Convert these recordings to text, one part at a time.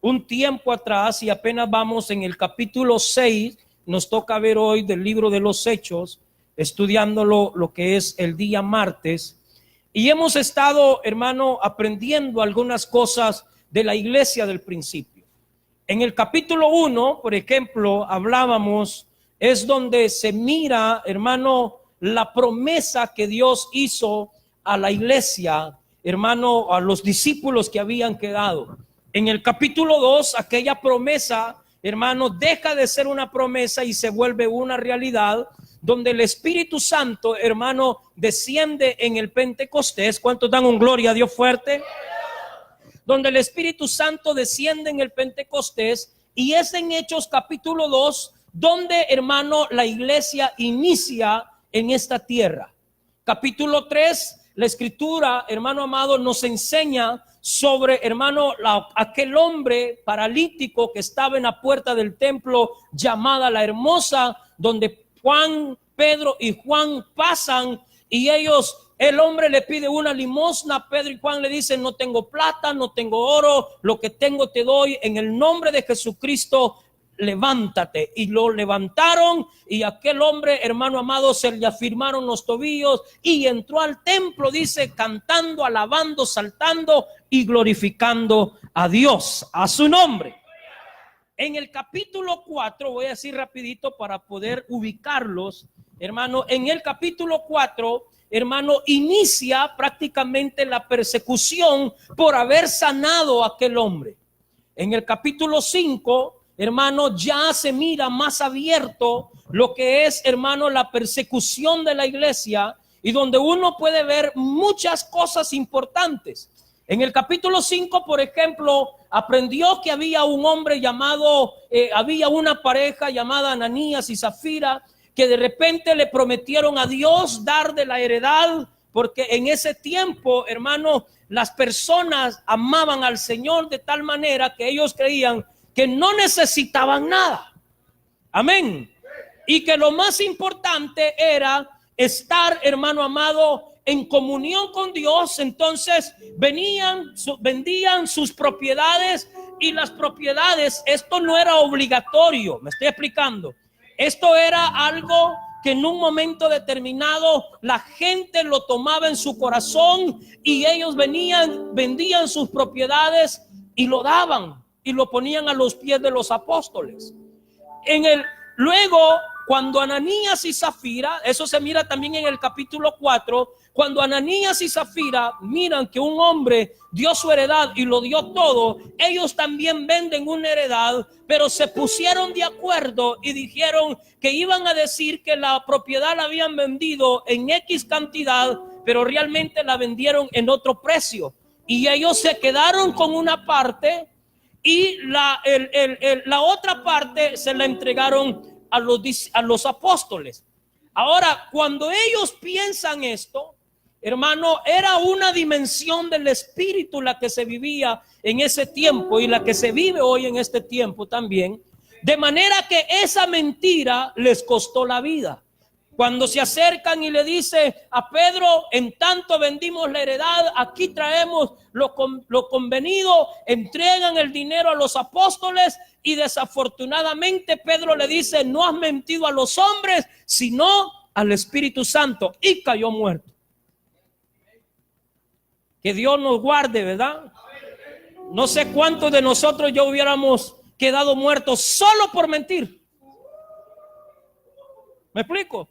un tiempo atrás y apenas vamos en el capítulo 6, nos toca ver hoy del libro de los Hechos, estudiándolo lo que es el día martes. Y hemos estado, hermano, aprendiendo algunas cosas de la iglesia del principio. En el capítulo 1, por ejemplo, hablábamos, es donde se mira, hermano, la promesa que Dios hizo a la iglesia, hermano, a los discípulos que habían quedado. En el capítulo 2, aquella promesa, hermano, deja de ser una promesa y se vuelve una realidad, donde el Espíritu Santo, hermano, desciende en el Pentecostés. ¿Cuántos dan un gloria a Dios fuerte? Donde el Espíritu Santo desciende en el Pentecostés, y es en Hechos capítulo 2, donde, hermano, la iglesia inicia en esta tierra. Capítulo 3, la escritura, hermano amado, nos enseña sobre, hermano, aquel hombre paralítico que estaba en la puerta del templo llamada La Hermosa, donde Juan, Pedro y Juan pasan, y el hombre le pide una limosna. Pedro y Juan le dicen: no tengo plata, no tengo oro, lo que tengo te doy, en el nombre de Jesucristo, levántate. Y lo levantaron, y aquel hombre, hermano amado, se le afirmaron los tobillos y entró al templo, dice, cantando, alabando, saltando y glorificando a Dios, a su nombre. En el capítulo 4, voy a decir rapidito para poder ubicarlos, hermano. En el capítulo 4, hermano, inicia prácticamente la persecución por haber sanado a aquel hombre. En el capítulo 5, hermano, ya se mira más abierto lo que es, hermano, la persecución de la iglesia, y donde uno puede ver muchas cosas importantes. En el capítulo 5, por ejemplo, aprendió que había un hombre había una pareja llamada Ananías y Zafira, que de repente le prometieron a Dios dar de la heredad, porque en ese tiempo, hermano, las personas amaban al Señor de tal manera que ellos creían que no necesitaban nada. Amén. Y que lo más importante era estar, hermano amado, en comunión con Dios. Entonces vendían sus propiedades, y las propiedades, esto no era obligatorio, me estoy explicando. Esto era algo que en un momento determinado la gente lo tomaba en su corazón, y ellos vendían sus propiedades y lo daban y lo ponían a los pies de los apóstoles. Luego, cuando Ananías y Zafira, eso se mira también en el capítulo 4, cuando Ananías y Zafira miran que un hombre dio su heredad y lo dio todo, ellos también venden una heredad, pero se pusieron de acuerdo y dijeron que iban a decir que la propiedad la habían vendido en X cantidad, pero realmente la vendieron en otro precio. Y ellos se quedaron con una parte, y la otra parte se la entregaron a los apóstoles. Ahora, cuando ellos piensan esto, hermano, era una dimensión del espíritu la que se vivía en ese tiempo y la que se vive hoy en este tiempo también, de manera que esa mentira les costó la vida. Cuando se acercan y le dice a Pedro: en tanto vendimos la heredad, aquí traemos lo convenido, entregan el dinero a los apóstoles, y desafortunadamente Pedro le dice: no has mentido a los hombres, sino al Espíritu Santo, y cayó muerto. Que Dios nos guarde, ¿verdad? No sé cuántos de nosotros ya hubiéramos quedado muertos solo por mentir. ¿Me explico?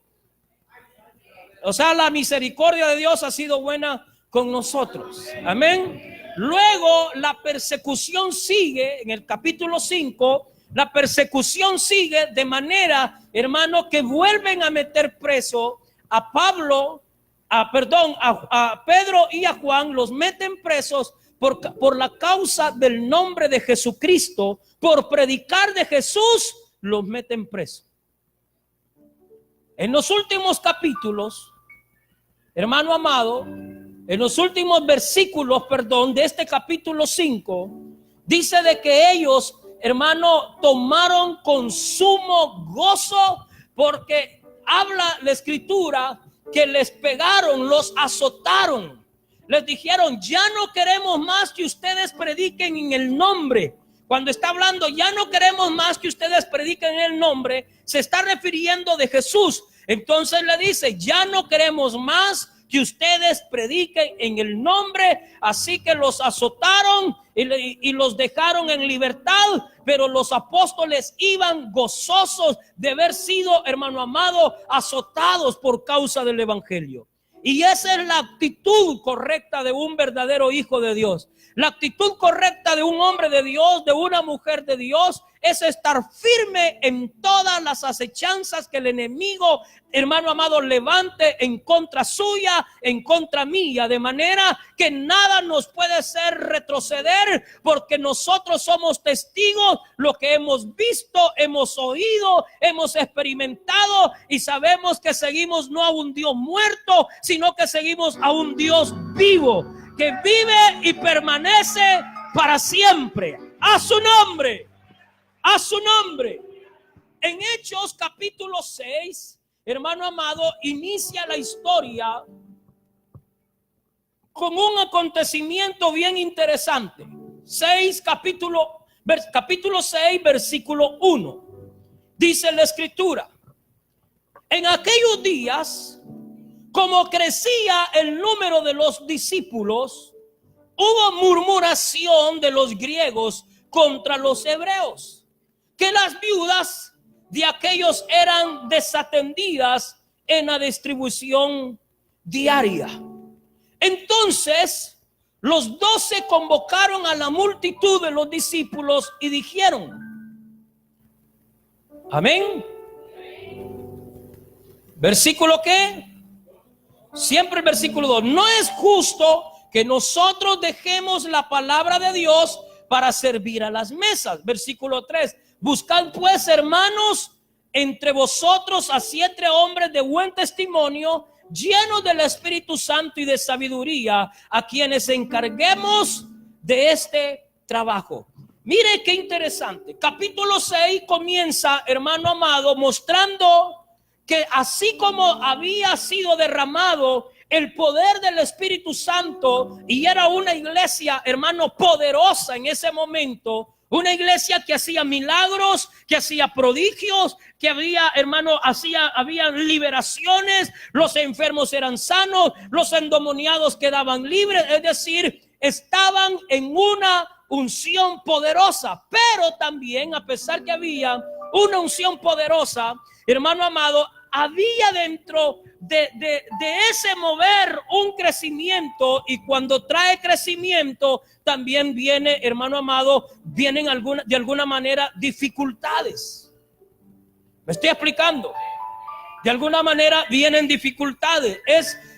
O sea, la misericordia de Dios ha sido buena con nosotros. Amén. Luego la persecución sigue en el capítulo 5. La persecución sigue de manera, hermano, que vuelven a meter preso a Pedro y a Juan. Los meten presos por la causa del nombre de Jesucristo. Por predicar de Jesús, los meten presos. En los últimos capítulos, hermano amado, en los últimos versículos, de este capítulo 5, dice de que ellos, hermano, tomaron con sumo gozo, porque habla la escritura que les pegaron, los azotaron, les dijeron: ya no queremos más que ustedes prediquen en el nombre. Cuando está hablando, ya no queremos más que ustedes prediquen en el nombre, se está refiriendo de Jesús. Entonces le dice, ya no queremos más que ustedes prediquen en el nombre. Así que los azotaron y los dejaron en libertad, pero los apóstoles iban gozosos de haber sido, hermano amado, azotados por causa del evangelio. Y esa es la actitud correcta de un verdadero hijo de Dios. La actitud correcta de un hombre de Dios, de una mujer de Dios, es estar firme en todas las acechanzas que el enemigo, hermano amado, levante en contra suya, en contra mía, de manera que nada nos puede hacer retroceder, porque nosotros somos testigos, lo que hemos visto, hemos oído, hemos experimentado, y sabemos que seguimos no a un Dios muerto, sino que seguimos a un Dios vivo, que vive y permanece para siempre. A su nombre. A su nombre. En Hechos capítulo 6, hermano amado, inicia la historia con un acontecimiento bien interesante. Capítulo 6, versículo 1. Dice la escritura: en aquellos días, como crecía el número de los discípulos, hubo murmuración de los griegos contra los hebreos, que las viudas de aquellos eran desatendidas en la distribución diaria. Entonces los 12 convocaron a la multitud de los discípulos y dijeron, amén. Versículo ¿qué? Siempre el versículo 2. No es justo que nosotros dejemos la palabra de Dios para servir a las mesas. Versículo 3. Buscad pues, hermanos, entre vosotros a 7 hombres de buen testimonio, llenos del Espíritu Santo y de sabiduría, a quienes encarguemos de este trabajo. Mire qué interesante. Capítulo 6 comienza, hermano amado, mostrando que así como había sido derramado el poder del Espíritu Santo, y era una iglesia, hermano, poderosa en ese momento, una iglesia que hacía milagros, que hacía prodigios, que había, hermano, habían liberaciones, los enfermos eran sanos, los endemoniados quedaban libres, es decir, estaban en una unción poderosa. Pero también, a pesar que había una unción poderosa, hermano amado, había dentro de ese mover un crecimiento, y cuando trae crecimiento también viene, hermano amado, vienen de alguna manera dificultades. ¿Me estoy explicando? De alguna manera vienen dificultades.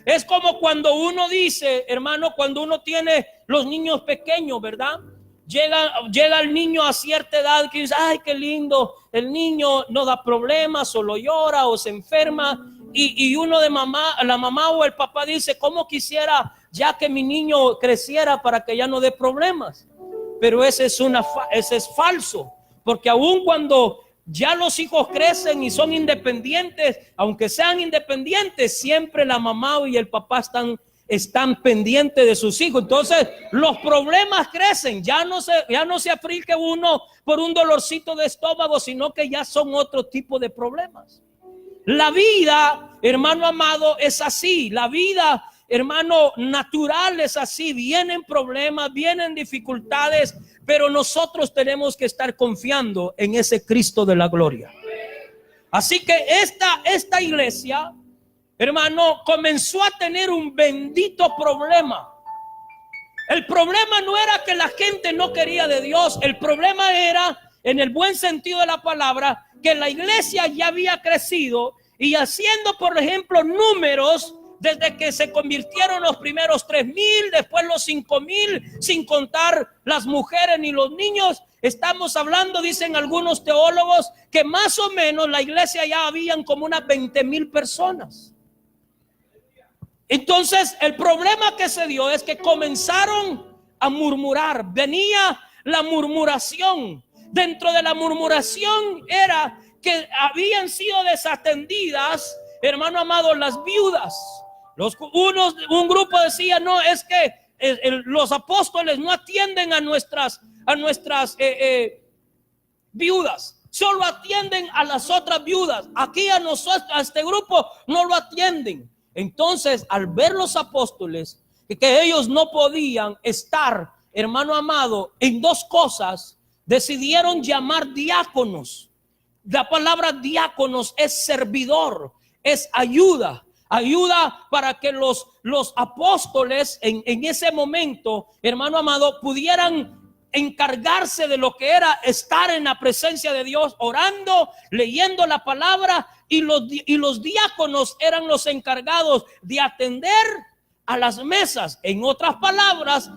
Es como cuando uno dice, hermano, cuando uno tiene los niños pequeños, ¿verdad? Llega el niño a cierta edad que dice, ay, qué lindo, el niño no da problemas, solo llora o se enferma, y uno de la mamá o el papá dice, ¿cómo quisiera ya que mi niño creciera para que ya no dé problemas? Pero ese es falso, porque aun cuando ya los hijos crecen y son independientes, aunque sean independientes, siempre la mamá y el papá están pendientes de sus hijos. Entonces los problemas crecen. Ya no se aflige uno por un dolorcito de estómago, sino que ya son otro tipo de problemas. La vida, hermano amado, es así. La vida, hermano, natural es así. Vienen problemas, vienen dificultades, pero nosotros tenemos que estar confiando en ese Cristo de la gloria. Así que esta iglesia, hermano, comenzó a tener un bendito problema. El problema no era que la gente no quería de Dios. El problema era, en el buen sentido de la palabra, que la iglesia ya había crecido y haciendo, por ejemplo, números, desde que se convirtieron los primeros 3,000, después los 5,000, sin contar las mujeres ni los niños. Estamos hablando, dicen algunos teólogos, que más o menos la iglesia ya habían como unas 20,000 personas. Entonces el problema que se dio es que comenzaron a murmurar. Venía la murmuración. Dentro de la murmuración era que habían sido desatendidas, hermano amado, las viudas. Un grupo decía, no, es que los apóstoles no atienden a nuestras a nuestras viudas. Solo atienden a las otras viudas. Aquí a nosotros, a este grupo, no lo atienden. Entonces, al ver los apóstoles que ellos no podían estar, hermano amado, en dos cosas, decidieron llamar diáconos. La palabra diáconos es servidor, es ayuda. Ayuda para que los apóstoles en ese momento, hermano amado, pudieran encargarse de lo que era estar en la presencia de Dios, orando, leyendo la palabra, y los diáconos eran los encargados de atender a las mesas. En otras palabras,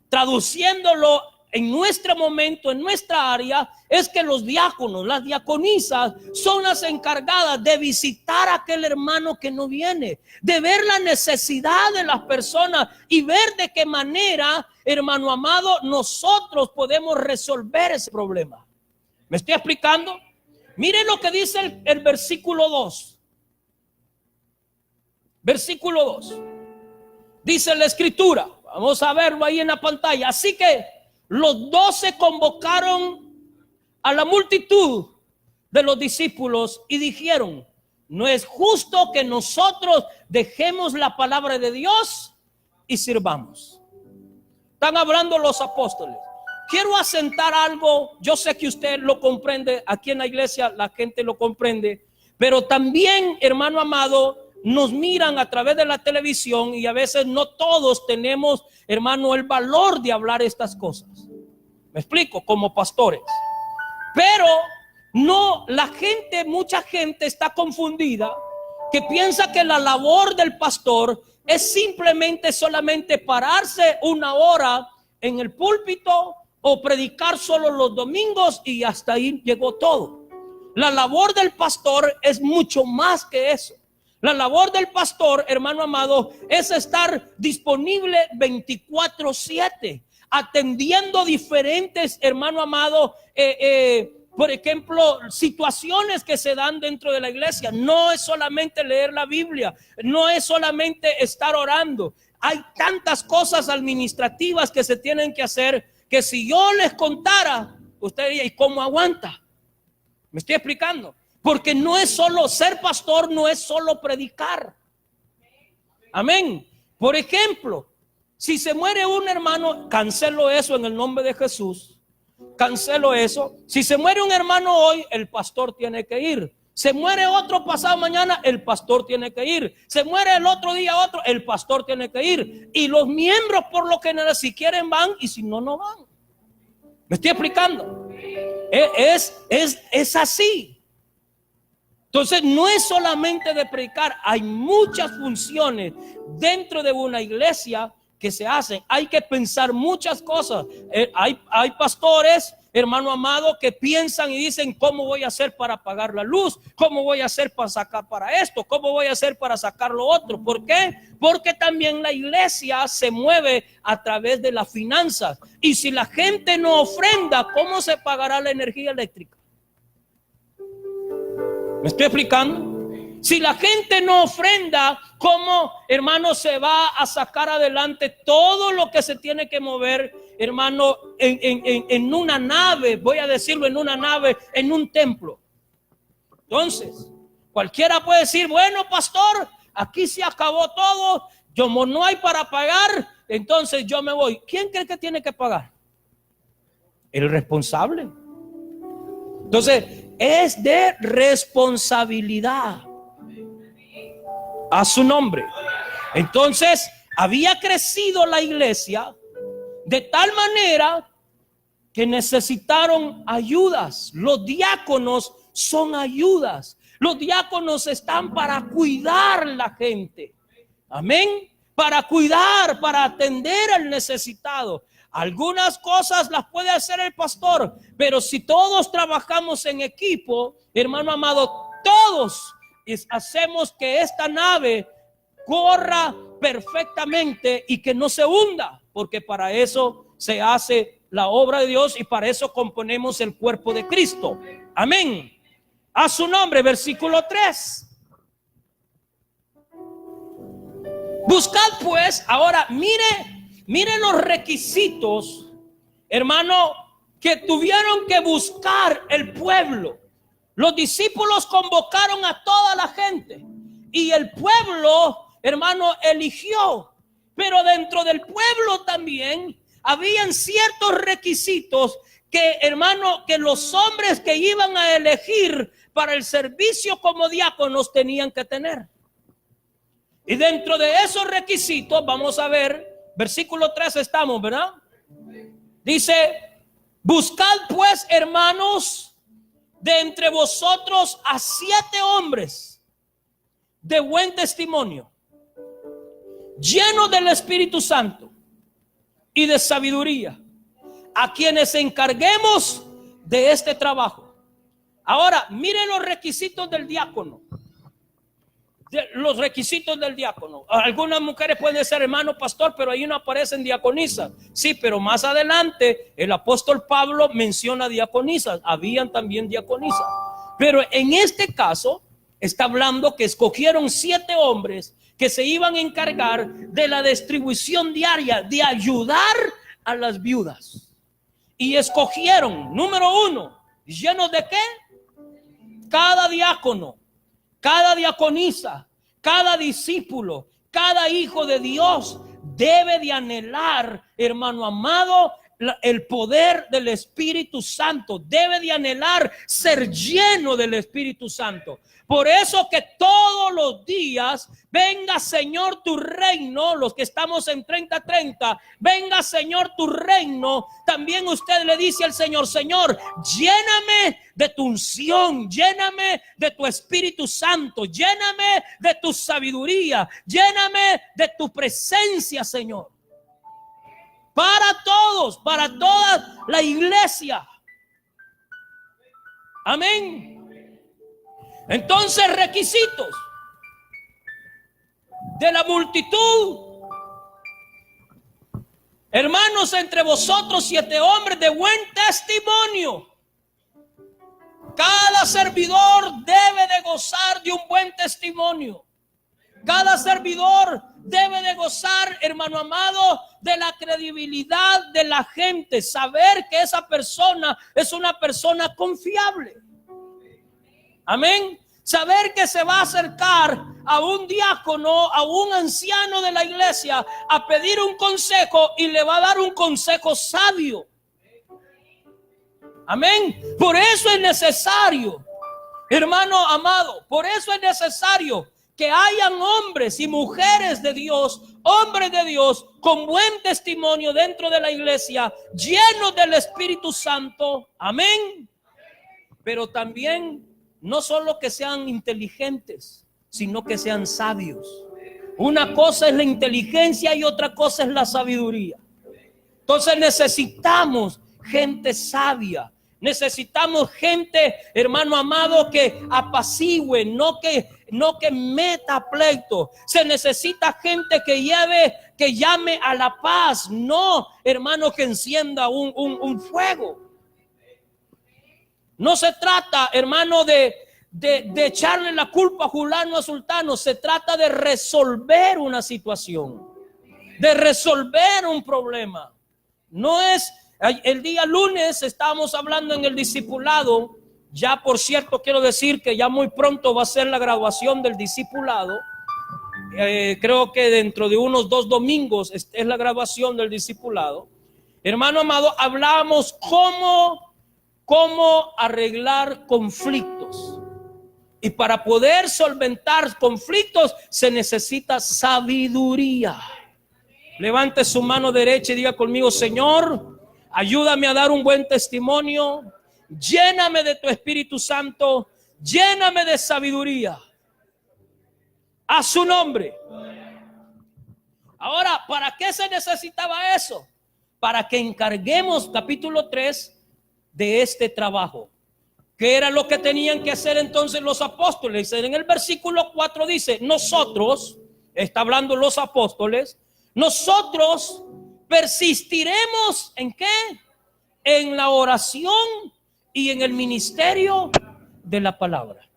traduciéndolo en nuestro momento, en nuestra área, es que los diáconos, las diaconisas, son las encargadas de visitar a aquel hermano que no viene, de ver la necesidad de las personas y ver de qué manera, hermano amado, nosotros podemos resolver ese problema. ¿Me estoy explicando? Miren lo que dice el versículo 2. Versículo 2. Dice la escritura, vamos a verlo ahí en la pantalla. Así que los 12 convocaron a la multitud de los discípulos y dijeron: no es justo que nosotros dejemos la palabra de Dios y sirvamos. Están hablando los apóstoles. Quiero asentar algo. Yo sé que usted lo comprende. Aquí en la iglesia la gente lo comprende. Pero también, hermano amado, nos miran a través de la televisión y a veces no todos tenemos, hermano, el valor de hablar estas cosas. Me explico, como pastores. Pero no, mucha gente está confundida, que piensa que la labor del pastor es simplemente solamente pararse una hora en el púlpito o predicar solo los domingos y hasta ahí llegó todo. La labor del pastor es mucho más que eso. La labor del pastor, hermano amado, es estar disponible 24/7, atendiendo diferentes, hermano amado, por ejemplo, situaciones que se dan dentro de la iglesia. No es solamente leer la Biblia, no es solamente estar orando. Hay tantas cosas administrativas que se tienen que hacer, que si yo les contara, usted diría: ¿y cómo aguanta? ¿Me estoy explicando? Porque no es solo ser pastor, no es solo predicar. Amén. Por ejemplo, si se muere un hermano, cancelo eso en el nombre de Jesús. Cancelo eso. Si se muere un hermano hoy, el pastor tiene que ir. Se muere otro pasado mañana, el pastor tiene que ir. Se muere el otro día otro, el pastor tiene que ir. Y los miembros, por lo general, si quieren van, y si no, no van. ¿Me estoy explicando? Es así. Entonces no es solamente de predicar, hay muchas funciones dentro de una iglesia que se hacen. Hay que pensar muchas cosas. Hay pastores, hermano amado, que piensan y dicen: ¿cómo voy a hacer para pagar la luz? ¿Cómo voy a hacer para sacar para esto? ¿Cómo voy a hacer para sacar lo otro? ¿Por qué? Porque también la iglesia se mueve a través de las finanzas. Y si la gente no ofrenda, ¿cómo se pagará la energía eléctrica? ¿Me estoy explicando? Si la gente no ofrenda, ¿cómo, hermano, se va a sacar adelante todo lo que se tiene que mover, hermano, en una nave? Voy a decirlo, en una nave, en un templo. Entonces, cualquiera puede decir: bueno, pastor, aquí se acabó todo, como no hay para pagar, entonces yo me voy. ¿Quién cree que tiene que pagar? El responsable. Entonces, es de responsabilidad. A su nombre. Entonces, había crecido la iglesia de tal manera que necesitaron ayudas. Los diáconos son ayudas. Los diáconos están para cuidar la gente. Amén. Para cuidar, para atender al necesitado. Algunas cosas las puede hacer el pastor, pero si todos trabajamos en equipo, hermano amado, todos hacemos que esta nave corra perfectamente y que no se hunda, porque para eso se hace la obra de Dios y para eso componemos el cuerpo de Cristo. Amén. A su nombre, versículo 3. Buscad pues, ahora mire los requisitos hermano, que tuvieron que buscar el pueblo. Los discípulos convocaron a toda la gente y el pueblo, hermano, eligió. Pero dentro del pueblo también habían ciertos requisitos que, hermano, que los hombres que iban a elegir para el servicio como diáconos tenían que tener. Y dentro de esos requisitos, vamos a ver, versículo 3 estamos, ¿verdad? Dice, buscad pues, hermanos, de entre vosotros a 7 hombres de buen testimonio, llenos del Espíritu Santo y de sabiduría, a quienes encarguemos de este trabajo. Ahora, miren los requisitos del diácono. Los requisitos del diácono. Algunas mujeres pueden ser hermano pastor, pero ahí no aparecen diaconisas. Sí, pero más adelante el apóstol Pablo menciona diaconisas. Habían también diaconisas. Pero en este caso está hablando que escogieron 7 hombres que se iban a encargar de la distribución diaria, de ayudar a las viudas. Y escogieron, número 1, ¿llenos de qué? Cada diácono, cada diaconisa, cada discípulo, cada hijo de Dios debe de anhelar, hermano amado, el poder del Espíritu Santo. Debe de anhelar ser lleno del Espíritu Santo. Por eso que todos los días, venga Señor tu reino, los que estamos en 30-30, venga Señor tu reino. También usted le dice al Señor, Señor, lléname de tu unción, lléname de tu Espíritu Santo, lléname de tu sabiduría, lléname de tu presencia, Señor. Para todos, para toda la iglesia. Amén. Entonces, requisitos de la multitud. Hermanos, entre vosotros 7 hombres de buen testimonio. Cada servidor debe de gozar de un buen testimonio. Cada servidor debe de gozar, hermano amado, de la credibilidad de la gente. Saber que esa persona es una persona confiable. Amén. Saber que se va a acercar a un diácono, a un anciano de la iglesia, a pedir un consejo y le va a dar un consejo sabio. Amén. Por eso es necesario, hermano amado, por eso es necesario que hayan hombres y mujeres de Dios, hombres de Dios con buen testimonio dentro de la iglesia, llenos del Espíritu Santo. Amén. Pero también no solo que sean inteligentes, sino que sean sabios. Una cosa es la inteligencia y otra cosa es la sabiduría. Entonces necesitamos gente sabia. Necesitamos gente, hermano amado, que apacigüe, no que meta pleito. Se necesita gente que llame a la paz, no, hermano, que encienda un fuego. No se trata, hermano, de echarle la culpa a fulano, a sultano. Se trata de resolver una situación, de resolver un problema. No es, el día lunes estábamos hablando en el discipulado. Ya, por cierto, quiero decir que ya muy pronto va a ser la graduación del discipulado. Creo que dentro de unos 2 domingos es la graduación del discipulado. Hermano amado, hablamos cómo arreglar conflictos. Y para poder solventar conflictos se necesita sabiduría. Levante su mano derecha y diga conmigo: Señor, ayúdame a dar un buen testimonio. Lléname de tu Espíritu Santo. Lléname de sabiduría. A su nombre. Ahora, ¿para qué se necesitaba eso? Para que encarguemos, capítulo 3, de este trabajo. ¿Qué era lo que tenían que hacer entonces los apóstoles? En el versículo 4 dice: nosotros, está hablando los apóstoles, nosotros persistiremos ¿en qué? En la oración y en el ministerio de la palabra.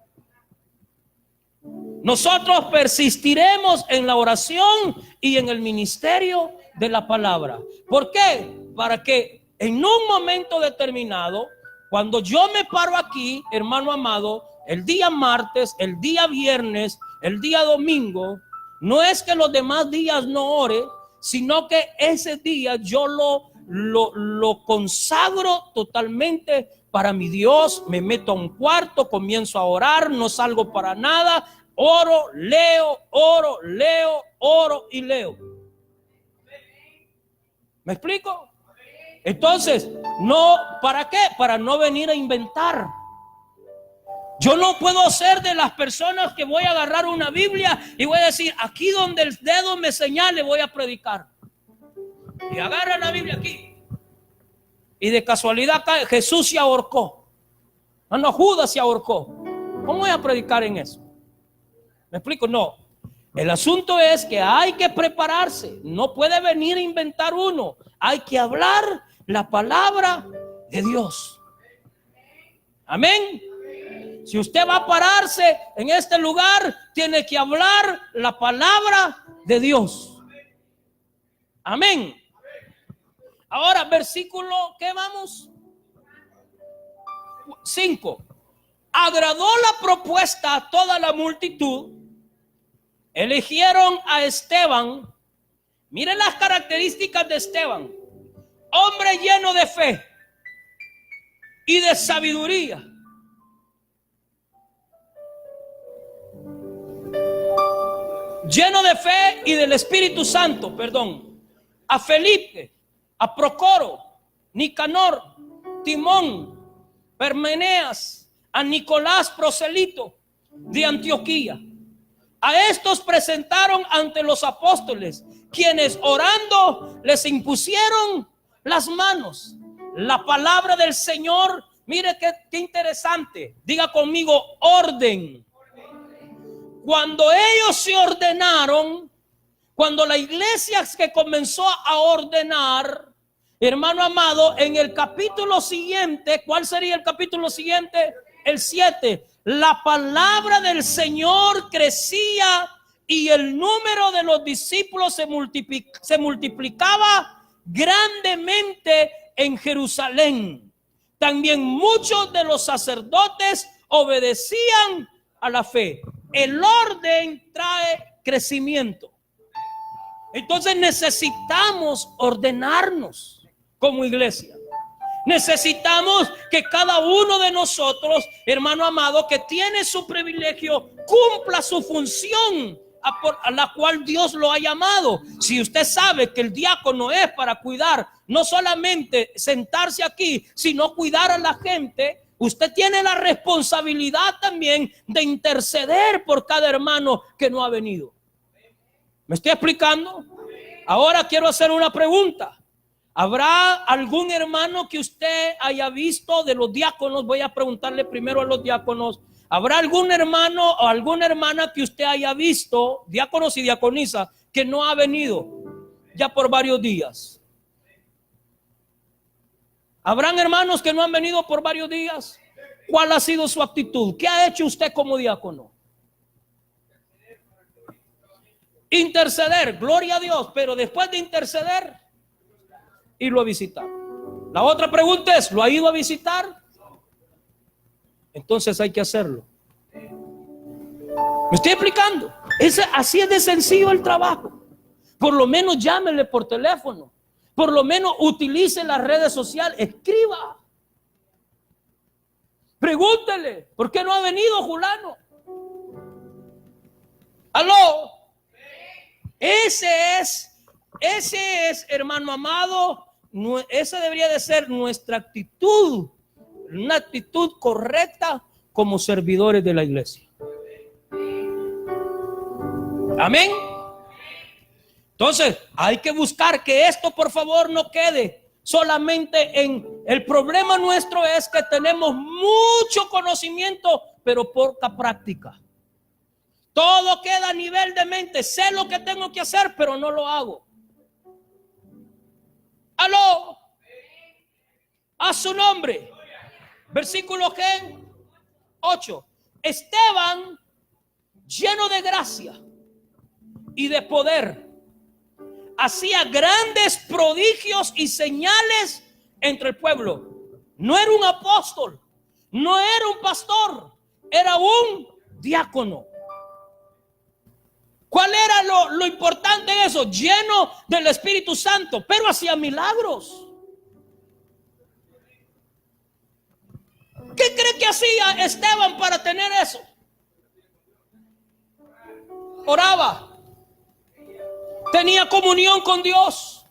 Nosotros persistiremos en la oración y en el ministerio de la palabra. ¿Por qué? Para que en un momento determinado, cuando yo me paro aquí, hermano amado, el día martes, el día viernes, el día domingo, no es que los demás días no ore, sino que ese día yo lo consagro totalmente para mi Dios. Me meto a un cuarto, comienzo a orar, no salgo para nada, oro, leo, oro y leo. ¿Me explico? Entonces, no, ¿para qué? Para no venir a inventar. Yo no puedo ser de las personas que voy a agarrar una Biblia y voy a decir, aquí donde el dedo me señale voy a predicar. Y agarra la Biblia aquí. Y de casualidad cae, Jesús se ahorcó. No, Judas se ahorcó. ¿Cómo voy a predicar en eso? ¿Me explico? No. El asunto es que hay que prepararse. No puede venir a inventar uno. Hay que hablar la palabra de Dios. Amén. Si usted va a pararse en este lugar, tiene que hablar la palabra de Dios. Amén. Ahora, versículo, ¿qué vamos? 5. Agradó la propuesta a toda la multitud. Eligieron a Esteban. Miren las características de Esteban. Hombre lleno de fe y de sabiduría. Lleno de fe y del Espíritu Santo, perdón. A Felipe, a Procoro, Nicanor, Timón, Parmenas, a Nicolás Proselito de Antioquía. A estos presentaron ante los apóstoles, quienes orando les impusieron las manos. La palabra del Señor, mire qué interesante. Diga conmigo, orden. Cuando ellos se ordenaron, cuando la iglesia que comenzó a ordenar, hermano amado, en el capítulo siguiente, ¿cuál sería el capítulo siguiente? El 7. La palabra del Señor crecía y el número de los discípulos se multiplicaba grandemente en Jerusalén. También muchos de los sacerdotes obedecían a la fe. El orden trae crecimiento. Entonces necesitamos ordenarnos como iglesia. Necesitamos que cada uno de nosotros, hermano amado, que tiene su privilegio, cumpla su función a la cual Dios lo ha llamado. Si usted sabe que el diácono es para cuidar, no solamente sentarse aquí, sino cuidar a la gente, usted tiene la responsabilidad también de interceder por cada hermano que no ha venido. ¿Me estoy explicando? Ahora quiero hacer una pregunta. ¿Habrá algún hermano que usted haya visto de los diáconos? Voy a preguntarle primero a los diáconos. ¿Habrá algún hermano o alguna hermana que usted haya visto, diáconos y diaconisas, que no ha venido ya por varios días? ¿Habrán hermanos que no han venido por varios días? ¿Cuál ha sido su actitud? ¿Qué ha hecho usted como diácono? Interceder, gloria a Dios, pero después de interceder, irlo a visitar. La otra pregunta es, ¿lo ha ido a visitar? Entonces hay que hacerlo. ¿Me estoy explicando? Así es de sencillo el trabajo. Por lo menos llámele por teléfono. Por lo menos utilice las redes sociales. Escriba. Pregúntele, ¿por qué no ha venido fulano? ¿Aló? Ese es, hermano amado, esa debería de ser nuestra actitud, una actitud correcta como servidores de la iglesia. Amén. Entonces, hay que buscar que esto, por favor, no quede solamente en... El problema nuestro es que tenemos mucho conocimiento, pero poca práctica. Todo queda a nivel de mente. Sé lo que tengo que hacer, pero no lo hago. Aló. A su nombre. Versículo 8. Esteban, lleno de gracia y de poder, hacía grandes prodigios y señales entre el pueblo. No era un apóstol, no era un pastor, era un diácono. ¿Cuál era lo importante en eso? Lleno del Espíritu Santo, pero hacía milagros. ¿Qué cree que hacía Esteban para tener eso? Oraba, tenía comunión con Dios,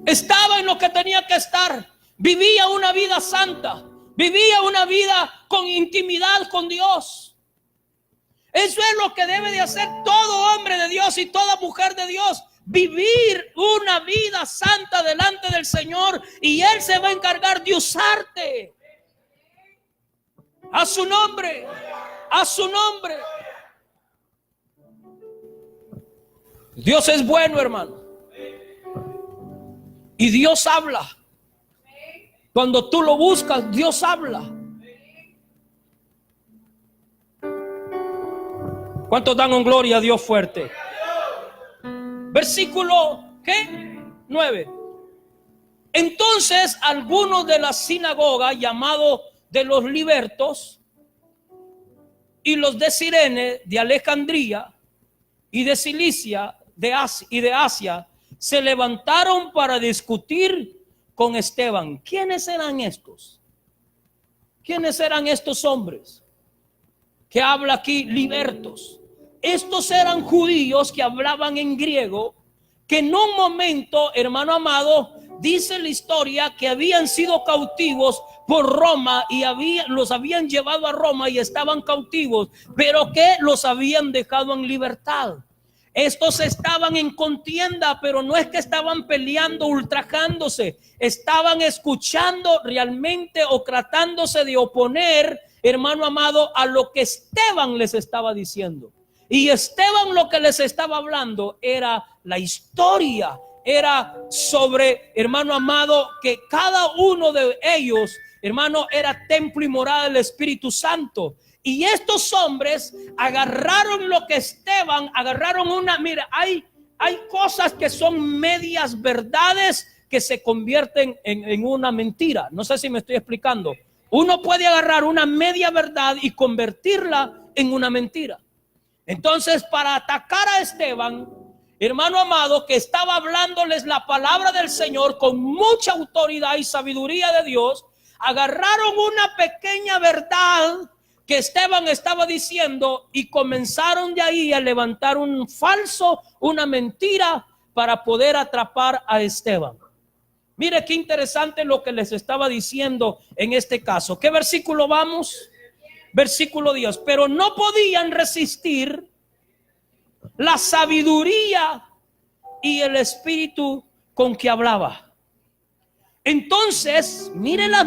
estaba en lo que tenía que estar, vivía una vida santa, vivía una vida con intimidad con Dios. Eso es lo que debe de hacer todo hombre de Dios y toda mujer de Dios. Vivir una vida santa delante del Señor, y Él se va a encargar de usarte. A su nombre, a su nombre. Dios es bueno, hermano. Y Dios habla. Cuando tú lo buscas, Dios habla. ¿Cuántos dan un gloria a Dios fuerte? Versículo, ¿qué? 9. Entonces algunos de la sinagoga, llamados de los libertos, y los de Cirene, de Alejandría y de Cilicia y de Asia, se levantaron para discutir con Esteban. ¿Quiénes eran estos? ¿Quiénes eran estos hombres que habla aquí? Libertos. Estos eran judíos que hablaban en griego, que en un momento, hermano amado, dice la historia que habían sido cautivos por Roma y los habían llevado a Roma y estaban cautivos, pero que los habían dejado en libertad. Estos estaban en contienda, pero no es que estaban peleando, ultrajándose, estaban escuchando realmente o tratándose de oponer, hermano amado, a lo que Esteban les estaba diciendo. Y Esteban lo que les estaba hablando era la historia, era sobre, hermano amado, que cada uno de ellos, hermano, era templo y morada del Espíritu Santo. Y estos hombres agarraron lo que Esteban, agarraron mira, hay cosas que son medias verdades que se convierten en una mentira. No sé si me estoy explicando. Uno puede agarrar una media verdad y convertirla en una mentira. Entonces, para atacar a Esteban, hermano amado, que estaba hablándoles la palabra del Señor con mucha autoridad y sabiduría de Dios, agarraron una pequeña verdad que Esteban estaba diciendo y comenzaron de ahí a levantar un falso, una mentira para poder atrapar a Esteban. Mire qué interesante lo que les estaba diciendo en este caso. ¿Qué versículo vamos? Versículo 10. Pero no podían resistir la sabiduría y el espíritu con que hablaba. Entonces, mire las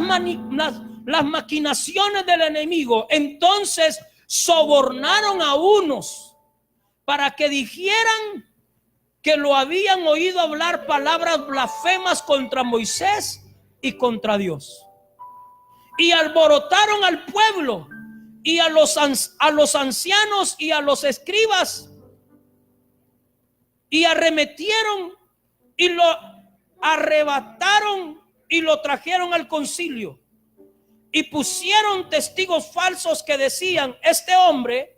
maquinaciones del enemigo. Entonces sobornaron a unos para que dijeran que lo habían oído hablar palabras blasfemas contra Moisés y contra Dios. Y alborotaron al pueblo y a los ancianos y a los escribas, y arremetieron y lo arrebataron y lo trajeron al concilio, y pusieron testigos falsos que decían: este hombre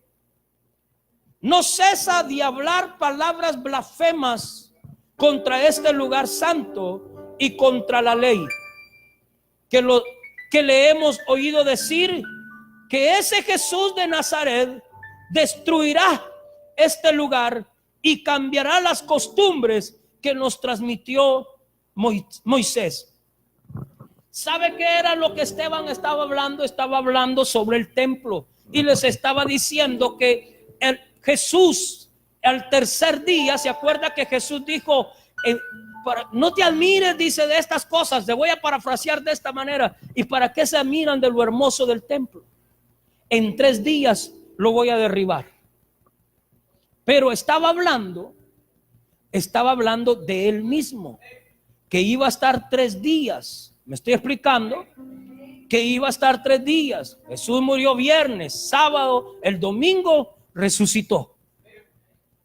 no cesa de hablar palabras blasfemas contra este lugar santo y contra la ley, que le hemos oído decir que ese Jesús de Nazaret destruirá este lugar y cambiará las costumbres que nos transmitió Moisés. ¿Sabe qué era lo que Esteban estaba hablando? Estaba hablando sobre el templo y les estaba diciendo que Jesús al tercer día, ¿se acuerda que Jesús dijo: no te admires, dice, de estas cosas? Te voy a parafrasear de esta manera: ¿y para qué se admiran de lo hermoso del templo? En 3 días lo voy a derribar. Pero estaba hablando de él mismo, que iba a estar 3 días. ¿Me estoy explicando? Que iba a estar 3 días. Jesús murió viernes, sábado, el domingo resucitó.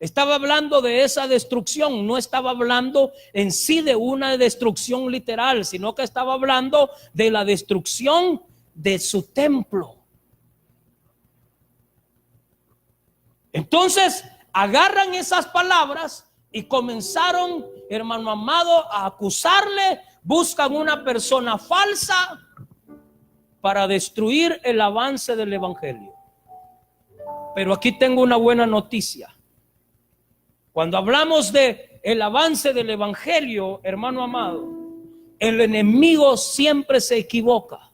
Estaba hablando de esa destrucción, no estaba hablando en sí de una destrucción literal, sino que estaba hablando de la destrucción de su templo. Entonces agarran esas palabras y comenzaron, hermano amado, a acusarle. Buscan una persona falsa para destruir el avance del evangelio. Pero aquí tengo una buena noticia. Cuando hablamos de el avance del evangelio, hermano amado, el enemigo siempre se equivoca,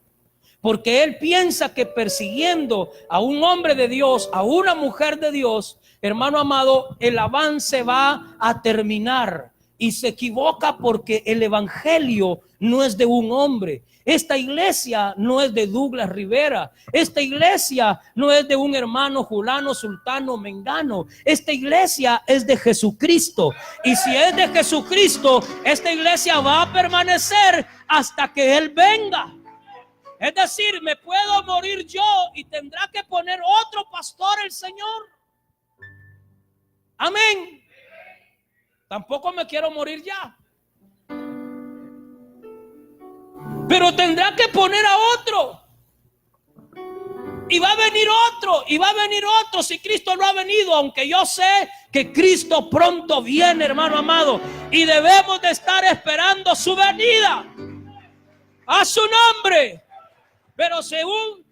porque él piensa que persiguiendo a un hombre de Dios, a una mujer de Dios, hermano amado, el avance va a terminar. Y se equivoca porque el evangelio no es de un hombre. Esta iglesia no es de Douglas Rivera. Esta iglesia no es de un hermano fulano, sultano, mengano. Esta iglesia es de Jesucristo. Y si es de Jesucristo, esta iglesia va a permanecer hasta que Él venga. Es decir, me puedo morir yo y tendrá que poner otro pastor el Señor. Amén. Tampoco me quiero morir ya. Pero tendrá que poner a otro. Y va a venir otro. Y va a venir otro si Cristo no ha venido. Aunque yo sé que Cristo pronto viene, hermano amado. Y debemos de estar esperando su venida. A su nombre. Pero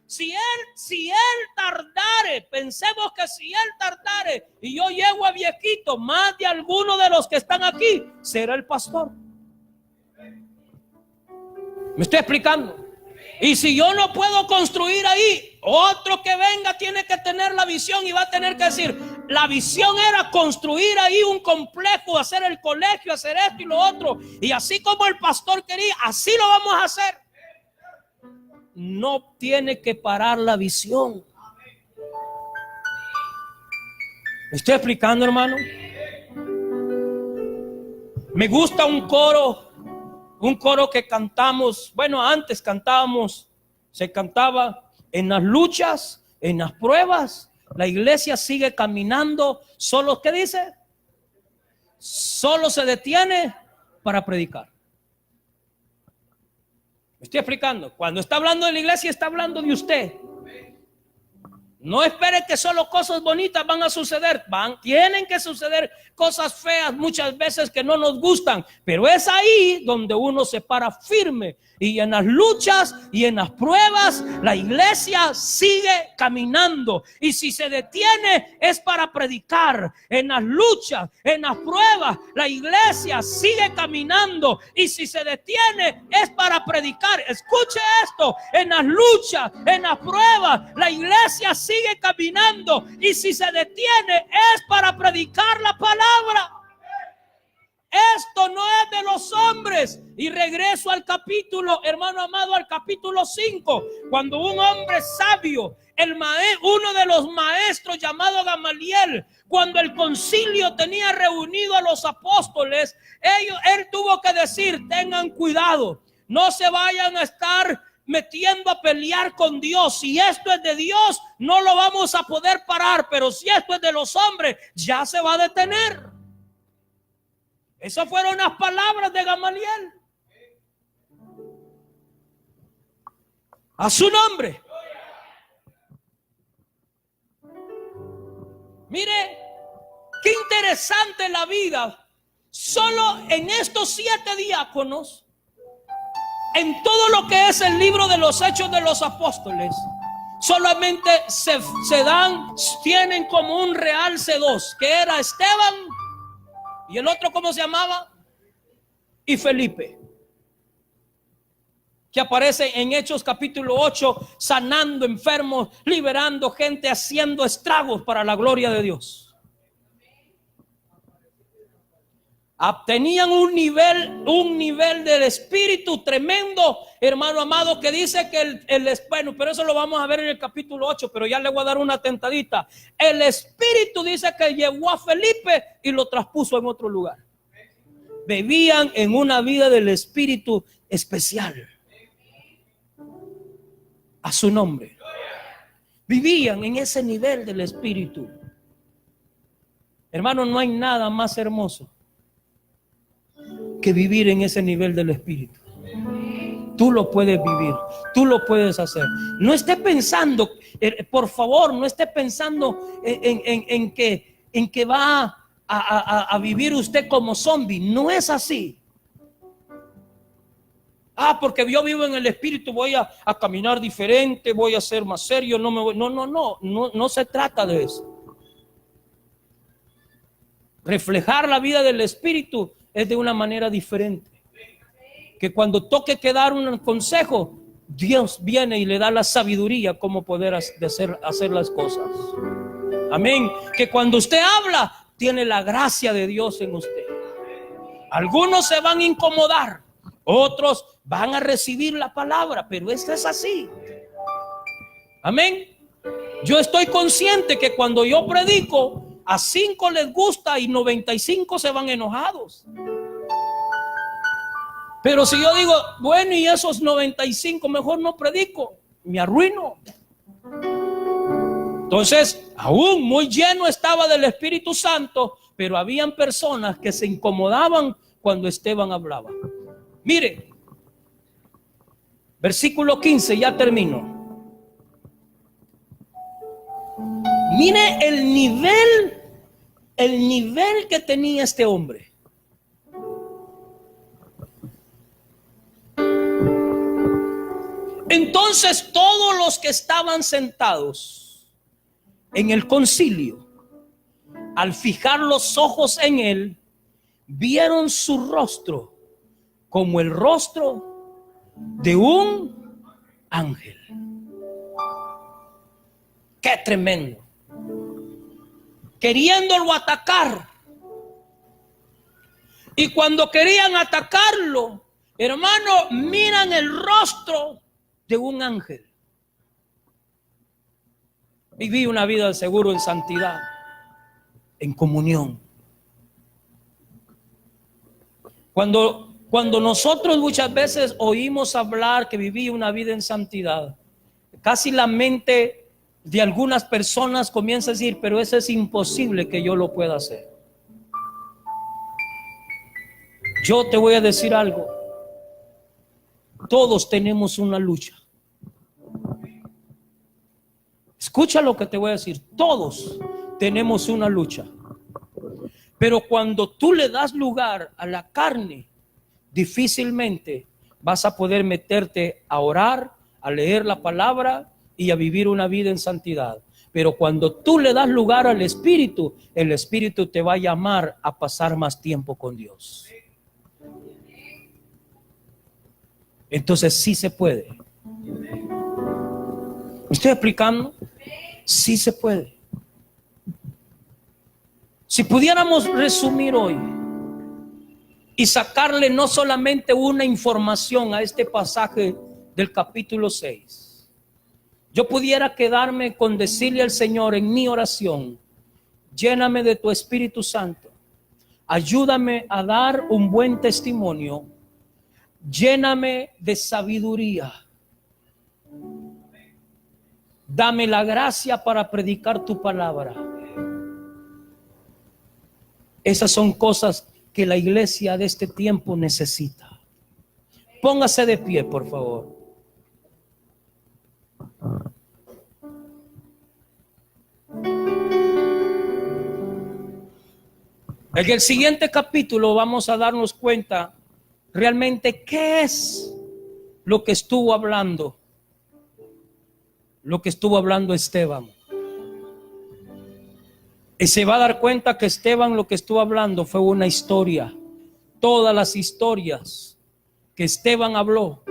si él tardare, pensemos que si él tardare y yo llego a viejito, más de alguno de los que están aquí será el pastor. ¿Me estoy explicando? Y si yo no puedo construir ahí, otro que venga tiene que tener la visión y va a tener que decir, la visión era construir ahí un complejo, hacer el colegio, hacer esto y lo otro. Y así como el pastor quería, así lo vamos a hacer. No tiene que parar la visión. ¿Me estoy explicando, hermano? Me gusta un coro que cantamos. Bueno, antes cantábamos, se cantaba: en las luchas, en las pruebas, la iglesia sigue caminando. Solo, ¿qué dice? Solo se detiene para predicar. Me estoy explicando. Cuando está hablando de la iglesia, está hablando de usted. No espere que solo cosas bonitas van a suceder. Tienen que suceder cosas feas muchas veces que no nos gustan. Pero es ahí donde uno se para firme. Y en las luchas y en las pruebas, la iglesia sigue caminando. Y si se detiene, es para predicar. En las luchas, en las pruebas, la iglesia sigue caminando. Y si se detiene, es para predicar. Escuche esto: en las luchas, en las pruebas, la iglesia sigue caminando. Y si se detiene, es para predicar la palabra. Esto no es de los hombres. Y regreso al capítulo, hermano amado, al capítulo 5. Cuando un hombre sabio, uno de los maestros llamado Gamaliel, cuando el concilio tenía reunido a los apóstoles, él tuvo que decir: tengan cuidado, no se vayan a estar metiendo a pelear con Dios. Si esto es de Dios, no lo vamos a poder parar, pero si esto es de los hombres, ya se va a detener. Esas fueron las palabras de Gamaliel. A su nombre. Mire, qué interesante la vida. Solo en estos 7 diáconos, en todo lo que es el libro de los Hechos de los Apóstoles, solamente tienen como un realce 2, que era Esteban y el otro, ¿cómo se llamaba? Y Felipe, que aparece en Hechos capítulo 8, sanando enfermos, liberando gente, haciendo estragos para la gloria de Dios. Tenían un nivel del espíritu tremendo, hermano amado, que dice que bueno, pero eso lo vamos a ver en el capítulo 8, pero ya le voy a dar una tentadita. El espíritu dice que llevó a Felipe y lo traspuso en otro lugar. Bebían en una vida del espíritu especial. A su nombre. Vivían en ese nivel del espíritu. Hermano, no hay nada más hermoso que vivir en ese nivel del Espíritu. Tú lo puedes vivir, tú lo puedes hacer. No esté pensando, por favor, no esté pensando en que va a vivir usted como zombie. No es así. Porque yo vivo en el Espíritu, voy a caminar diferente, voy a ser más serio, no se trata de eso. Reflejar la vida del Espíritu es de una manera diferente. Que cuando toque que dar un consejo, Dios viene y le da la sabiduría cómo poder hacer las cosas. Amén. Que cuando usted habla, tiene la gracia de Dios en usted. Algunos se van a incomodar, otros van a recibir la palabra, pero esto es así. Amén. Yo estoy consciente que cuando yo predico, a 5 les gusta y 95 se van enojados. Pero si yo digo, bueno, y esos 95 mejor no predico, me arruino. Entonces, aún muy lleno estaba del Espíritu Santo, pero habían personas que se incomodaban cuando Esteban hablaba. Mire, versículo 15, ya termino. Mire el nivel que tenía este hombre. Entonces todos los que estaban sentados en el concilio, al fijar los ojos en él, vieron su rostro como el rostro de un ángel. ¡Qué tremendo! Queriéndolo atacar. Y cuando querían atacarlo, hermano, miran el rostro de un ángel. Viví una vida de seguro en santidad, en comunión. Cuando nosotros muchas veces oímos hablar que viví una vida en santidad, casi la mente de algunas personas comienza a decir, pero eso es imposible que yo lo pueda hacer. Yo te voy a decir algo. Todos tenemos una lucha. Escucha lo que te voy a decir. Todos tenemos una lucha. Pero cuando tú le das lugar a la carne, difícilmente vas a poder meterte a orar, a leer la palabra y a vivir una vida en santidad. Pero cuando tú le das lugar al Espíritu, el Espíritu te va a llamar a pasar más tiempo con Dios. Entonces sí se puede. ¿Me estoy explicando? Sí se puede. Si pudiéramos resumir hoy y sacarle no solamente una información a este pasaje del capítulo 6, yo pudiera quedarme con decirle al Señor en mi oración: lléname de tu Espíritu Santo, ayúdame a dar un buen testimonio, lléname de sabiduría, dame la gracia para predicar tu palabra. Esas son cosas que la iglesia de este tiempo necesita. Póngase de pie, por favor. En el siguiente capítulo vamos a darnos cuenta realmente qué es lo que estuvo hablando. Lo que estuvo hablando Esteban. Y se va a dar cuenta que Esteban lo que estuvo hablando fue una historia. Todas las historias que Esteban habló,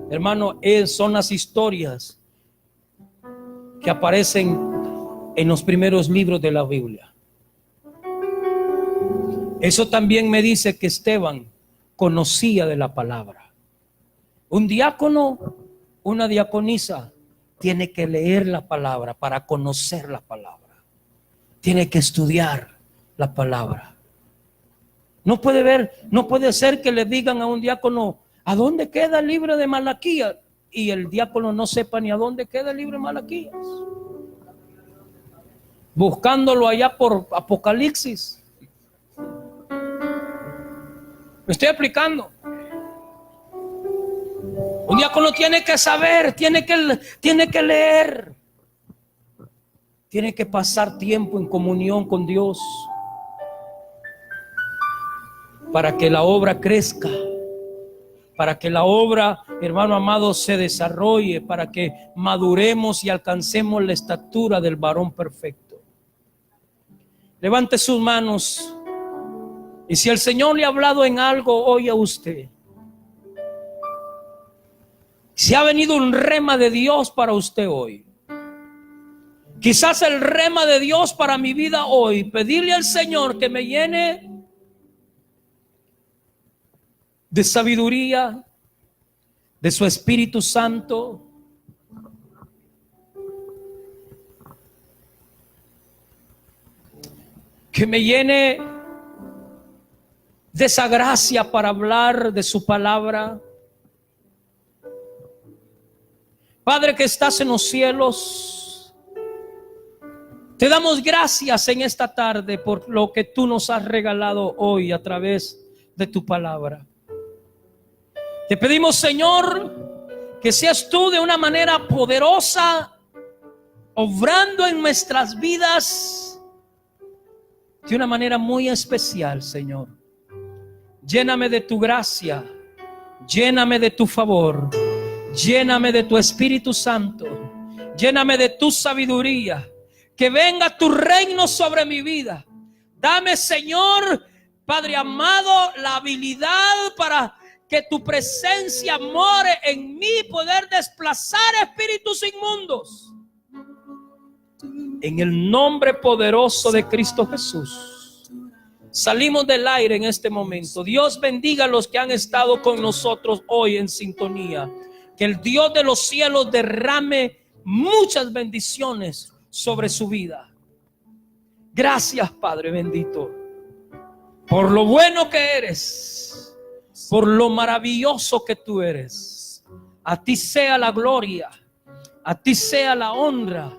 hermano, son las historias que aparecen en los primeros libros de la Biblia. Eso también me dice que Esteban conocía de la palabra. Un diácono, una diaconisa, tiene que leer la palabra para conocer la palabra. Tiene que estudiar la palabra. No puede ser que le digan a un diácono, ¿a dónde queda el libro de Malaquías? Y el diácono no sepa ni a dónde queda el libro de Malaquías. buscándolo allá por Apocalipsis. ¿Me estoy explicando? Un diácono tiene que saber, tiene que leer, tiene que pasar tiempo en comunión con Dios para que la obra crezca, para que la obra, hermano amado, se desarrolle, para que maduremos y alcancemos la estatura del varón perfecto. Levante sus manos, y si el Señor le ha hablado en algo hoy a usted, si ha venido un rema de Dios para usted hoy, quizás el rema de Dios para mi vida hoy, pedirle al Señor que me llene de sabiduría, de su Espíritu Santo, que me llene de esa gracia para hablar de su palabra. Padre que estás en los cielos, te damos gracias en esta tarde por lo que tú nos has regalado hoy a través de tu palabra. Te pedimos, Señor, que seas tú de una manera poderosa, obrando en nuestras vidas de una manera muy especial, Señor. Lléname de tu gracia, lléname de tu favor, lléname de tu Espíritu Santo, lléname de tu sabiduría, que venga tu reino sobre mi vida. Dame, Señor, Padre amado, la habilidad para que tu presencia more en mí, poder desplazar espíritus inmundos. En el nombre poderoso de Cristo Jesús. Salimos del aire en este momento. Dios bendiga a los que han estado con nosotros hoy en sintonía. Que el Dios de los cielos derrame muchas bendiciones sobre su vida. Gracias, Padre bendito, por lo bueno que eres, por lo maravilloso que tú eres. A ti sea la gloria, a ti sea la honra